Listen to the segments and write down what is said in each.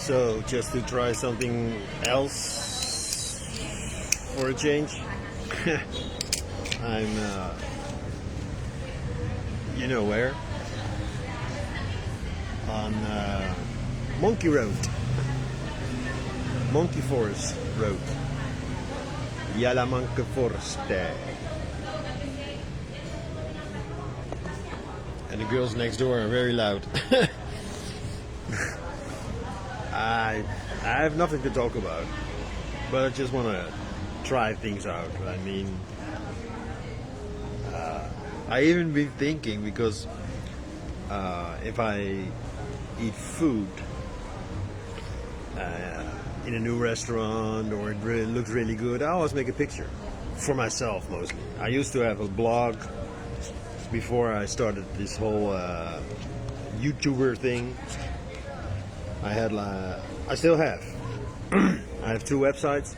So just to try something else for a change, I'm, you know where? On Monkey Road, Monkey Forest Road, Yalamanca Forest. And the girls next door are very loud. I have nothing to talk about, but I just want to try things out. I mean, I even been thinking, because if I eat food in a new restaurant or it really looks really good, I always make a picture for myself mostly. I used to have a blog before I started this whole YouTuber thing. I still have. I have 2 websites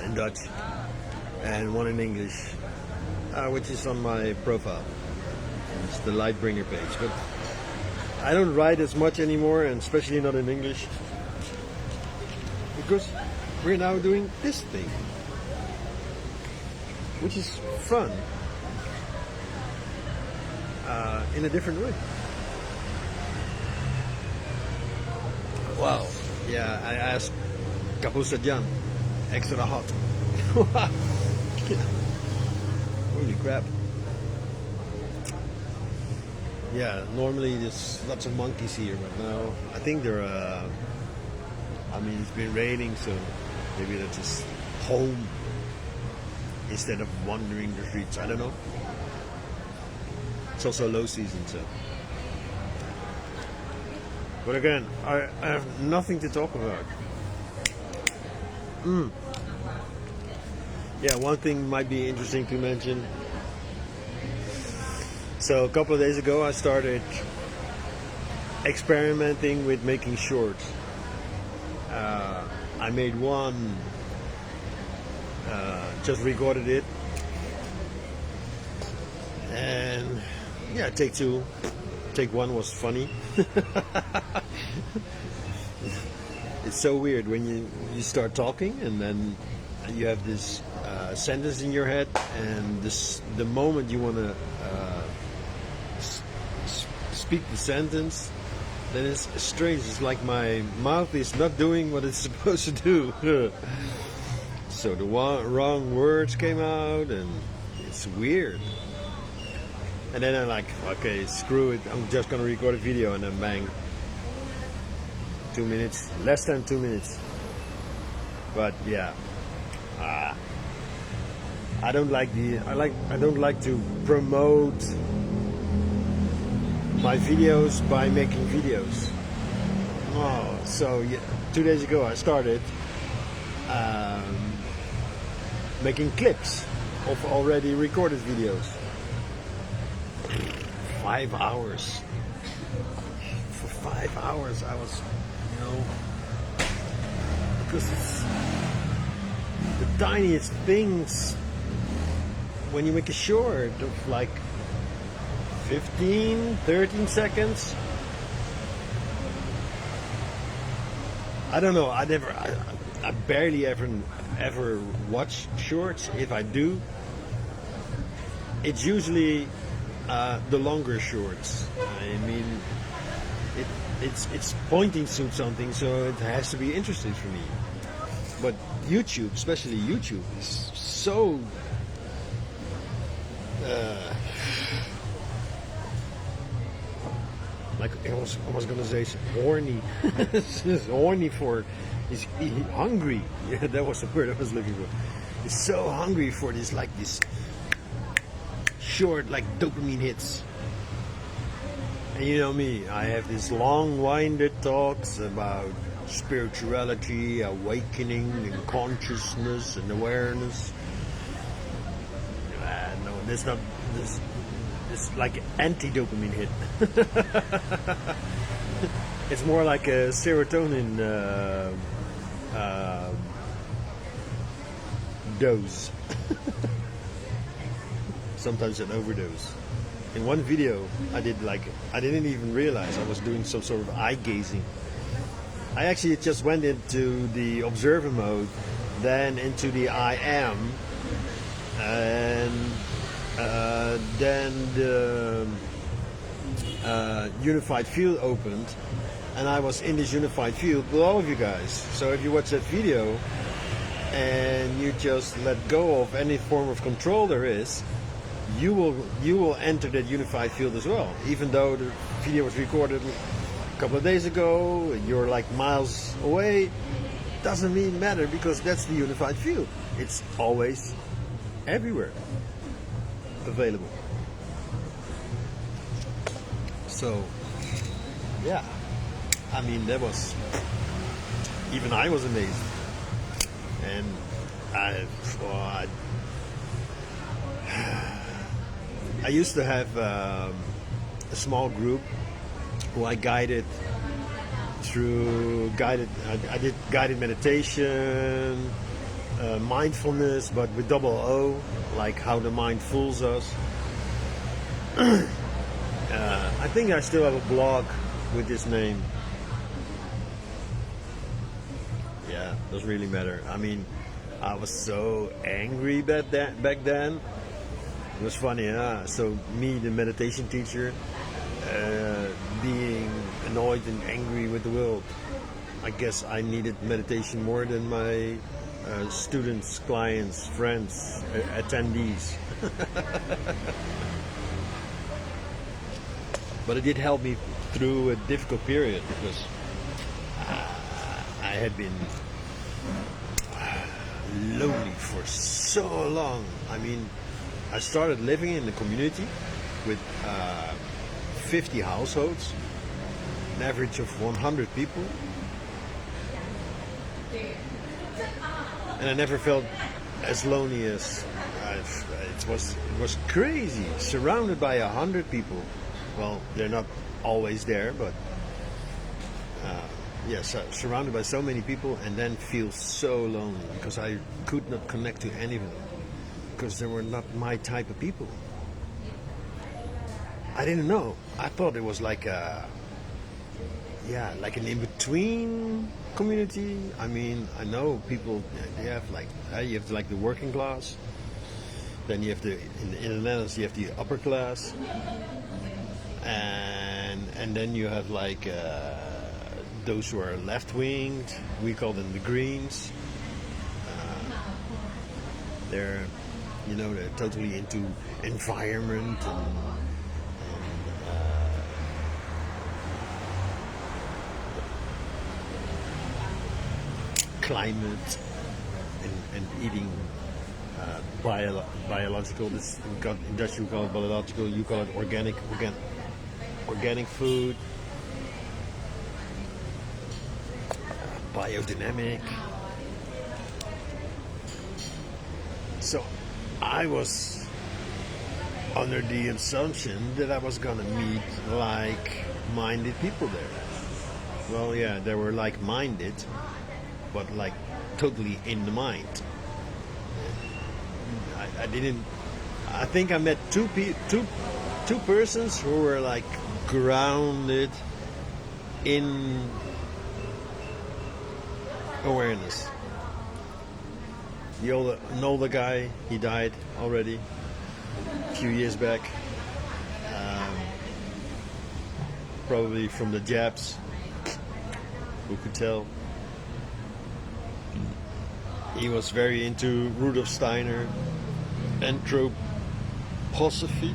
in Dutch and one in English, which is on my profile. It's the Lightbringer page, but I don't write as much anymore, and especially not in English, because we're now doing this thing, which is fun in a different way. Wow. Yeah, I asked Kapusajan, extra hot. Holy crap. Yeah, normally there's lots of monkeys here, but now I think they're, I mean, it's been raining, so maybe they're just home instead of wandering the streets. I don't know. It's also low season, so. But again, I have nothing to talk about. Yeah, one thing might be interesting to mention. So a couple of days ago I started experimenting with making shorts. I made one, just recorded it, and yeah, take 2. Take 1 was funny. It's so weird when you start talking and then you have this sentence in your head, and the moment you want to speak the sentence, then it's strange. It's like my mouth is not doing what it's supposed to do. So the wrong words came out, and it's weird. And then I'm like, okay, screw it, I'm just gonna record a video, and then bang, 2 minutes, less than 2 minutes. But yeah, I don't like to promote my videos by making videos. Oh, so yeah, 2 days ago I started making clips of already recorded videos. 5 hours. For 5 hours I was, because it's the tiniest things. When you make a short of like 13 seconds, I don't know, I barely ever watch shorts. If I do, it's usually the longer shorts. I mean, it's pointing to something, so it has to be interesting for me. But YouTube, especially YouTube, is so like I was gonna say horny. It's horny for. He's hungry. Yeah, that was the word I was looking for. He's so hungry for this short, like dopamine hits. And you know me, I have these long-winded talks about spirituality, awakening, and consciousness and awareness. No, that's not this. It's like anti-dopamine hit. It's more like a serotonin dose. Sometimes an overdose. In one video, I didn't even realize I was doing some sort of eye gazing. I actually just went into the observer mode, then into the I am, and then the unified field opened, and I was in this unified field with all of you guys. So if you watch that video and you just let go of any form of control there is, you will enter that unified field as well. Even though the video was recorded a couple of days ago, you're like miles away, doesn't really matter, because that's the unified field. It's always everywhere available. So yeah, I mean, that was, even I was amazed. And I used to have a small group who I guided through I did guided meditation, mindfulness, but with double O, like how the mind fools us. I think I still have a blog with this name. Yeah, doesn't really matter. I mean, I was so angry back then. It was funny, huh? So me, the meditation teacher, being annoyed and angry with the world. I guess I needed meditation more than my students, clients, friends, attendees. But it did help me through a difficult period, because I had been lonely for so long. I mean, I started living in a community with 50 households, an average of 100 people, and I never felt as lonely as it was crazy. Surrounded by 100 people. Well, they're not always there, but yes, surrounded by so many people, and then feel so lonely because I could not connect to any of them, because they were not my type of people. I didn't know. I thought it was like like an in-between community. I mean, I know people, they have like, you have like the working class, then you have in the Netherlands you have the upper class, and then you have like those who are left-winged. We call them the Greens. They're totally into environment and climate and eating biological. This in Dutch we call it biological. You call it organic food. Biodynamic. So I was under the assumption that I was gonna meet like-minded people there. Well, yeah, they were like-minded, but like totally in the mind. I didn't. I think I met two persons who were like grounded in awareness. An older guy, he died already a few years back, probably from the jabs. Who could tell? He was very into Rudolf Steiner, anthroposophy.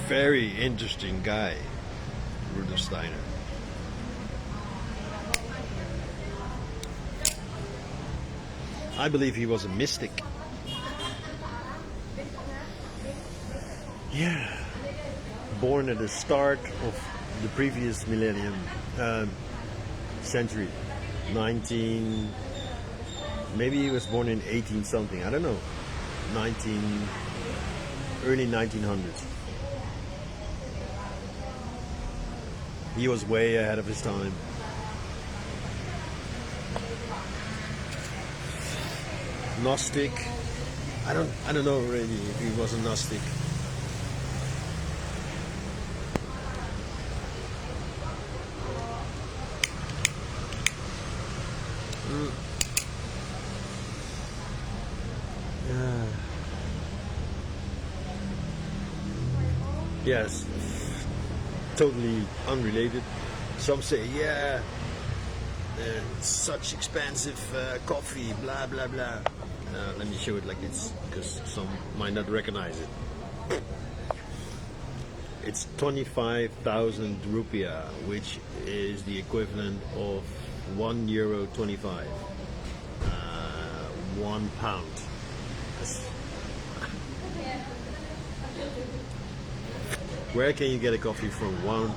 Very interesting guy, Rudolf Steiner. I believe he was a mystic. Yeah. Born at the start of the previous millennium, century, maybe he was born in 18 something, I don't know, early 1900s. He was way ahead of his time. Gnostic. I don't know really if he was a Gnostic. Yes, totally unrelated. Some say, yeah, such expensive coffee, blah blah blah. Let me show it like this, because some might not recognize it. It's 25,000 rupiah, which is the equivalent of €1.25. £1. Where can you get a coffee for £1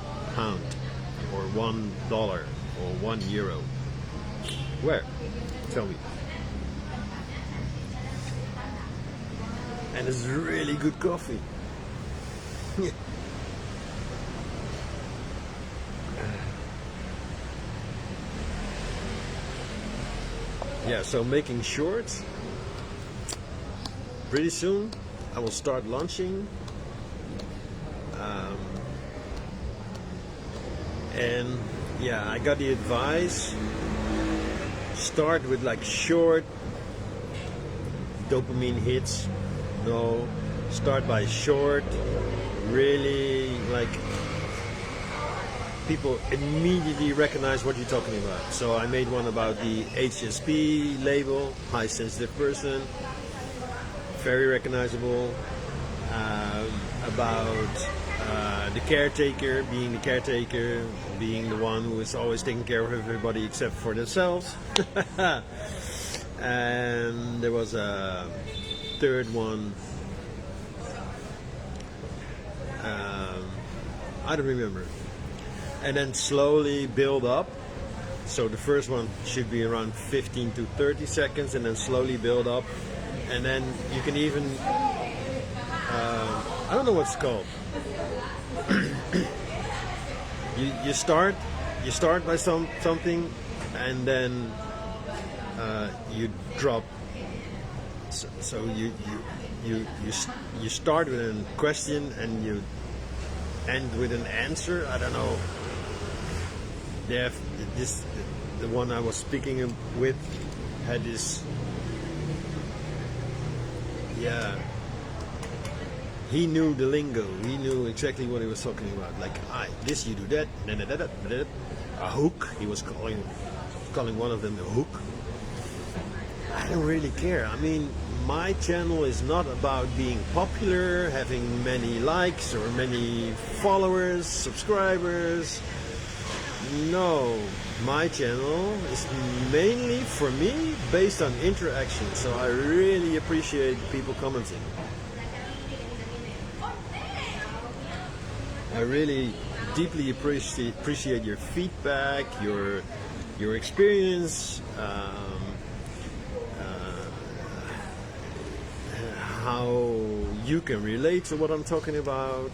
or $1 or €1? Where? Tell me. And it's really good coffee. Yeah, so making short. Pretty soon I will start launching. And yeah, I got the advice, start with like short dopamine hits. No, start by short, really like people immediately recognize what you're talking about. So I made one about the HSP label, high sensitive person, very recognizable. About the caretaker, being the one who is always taking care of everybody except for themselves. And there was a third one. I don't remember. And then slowly build up. So the first one should be around 15 to 30 seconds, and then slowly build up. And then you can even I don't know what's it called. you start by something, and then you drop. So you start with a question and you end with an answer. I don't know. The one I was speaking with had this. Yeah. He knew the lingo. He knew exactly what he was talking about. Like, this you do that, a hook. He was calling one of them a hook. I don't really care. I mean, my channel is not about being popular, having many likes or many followers, subscribers. No, my channel is mainly for me based on interaction. So I really appreciate people commenting. I really deeply appreciate your feedback, your experience, how you can relate to what I'm talking about,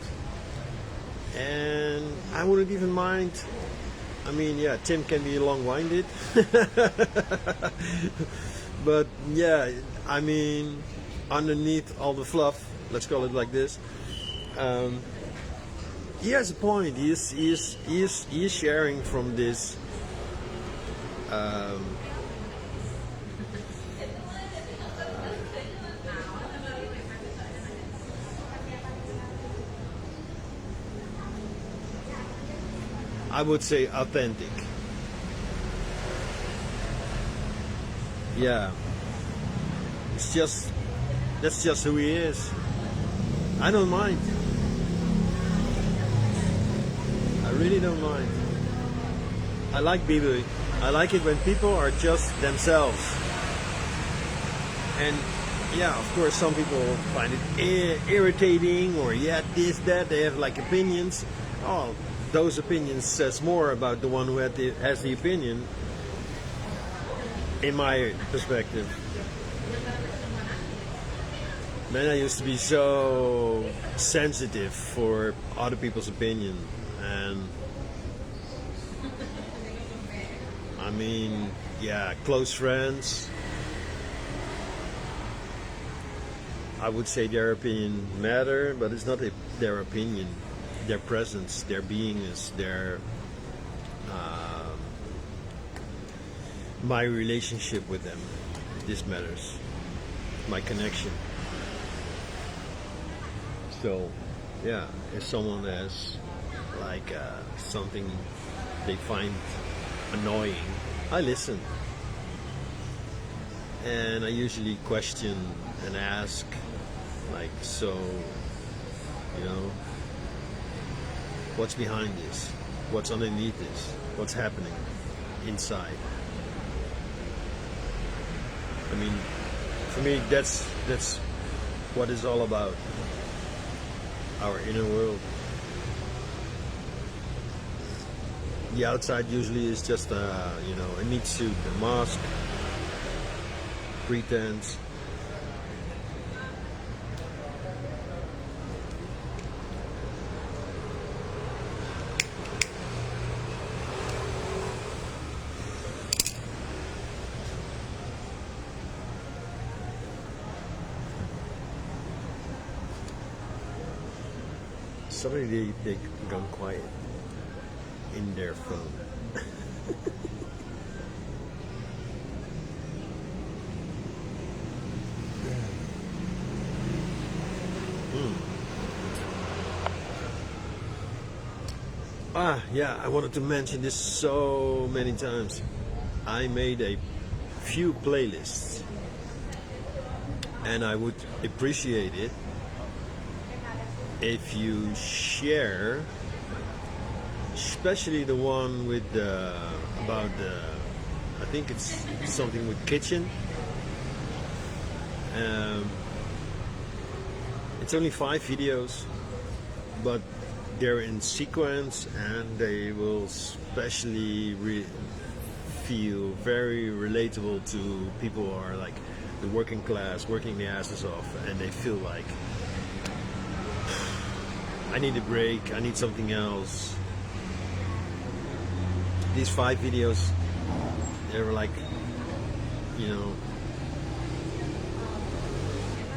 and I wouldn't even mind. I mean, yeah, Tim can be long-winded, but yeah, I mean, underneath all the fluff, let's call it like this. He has a point. He is sharing from this I would say authentic. Yeah. That's just who he is. I don't mind. I really don't mind. I like it when people are just themselves. And yeah, of course, some people find it irritating, or yeah, this, that. They have like opinions. Oh, those opinions says more about the one who has the opinion, in my perspective. Man, I used to be so sensitive for other people's opinion, and I mean, yeah, close friends, I would say their opinion matter, but it's not their opinion, their presence, their beingness, their my relationship with them. This matters. my connection. So, yeah, if someone has like something they find annoying, I listen. And I usually question and ask, like, so, you know, what's behind this? What's underneath this? What's happening inside? I mean, for me, that's what it's all about. Our inner world. The outside usually is just a neat suit, a mask, pretense. Suddenly they gone quiet in their phone. Yeah, I wanted to mention this so many times. I made a few playlists, and I would appreciate it if you share, especially the one with about I think it's something with kitchen. It's only 5 videos, but they're in sequence, and they will especially feel very relatable to people who are like the working class, working their asses off, and they feel like, I need a break, I need something else. These 5 videos, they were like,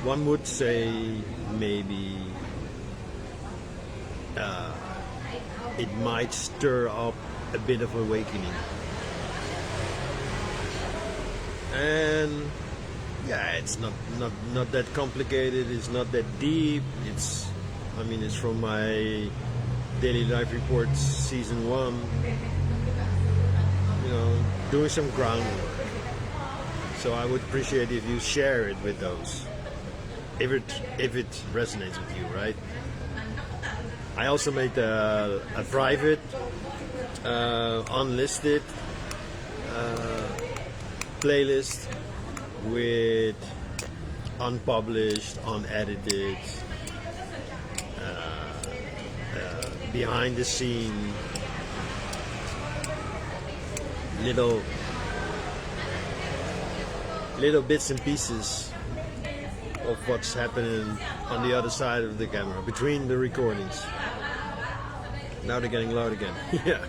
one would say maybe it might stir up a bit of awakening. And yeah, it's not that complicated, it's not that deep. It's from my daily life reports season 1. Doing some groundwork. So I would appreciate if you share it with those, if it resonates with you, right? I also made a private, unlisted playlist with unpublished, unedited, behind the scene little bits and pieces of what's happening on the other side of the camera, between the recordings. Now they're getting loud again. Yeah.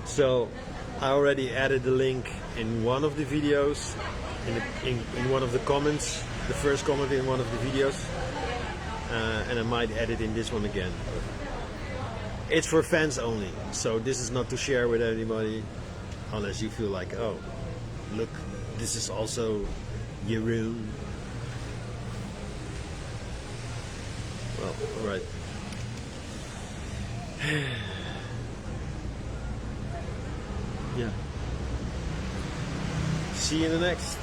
So I already added the link in one of the videos, in one of the comments, the first comment in one of the videos, and I might add it in this one again. It's for fans only, so this is not to share with anybody, unless you feel like, oh, look, this is also Yiroon. Well, alright. Yeah. See you in the next.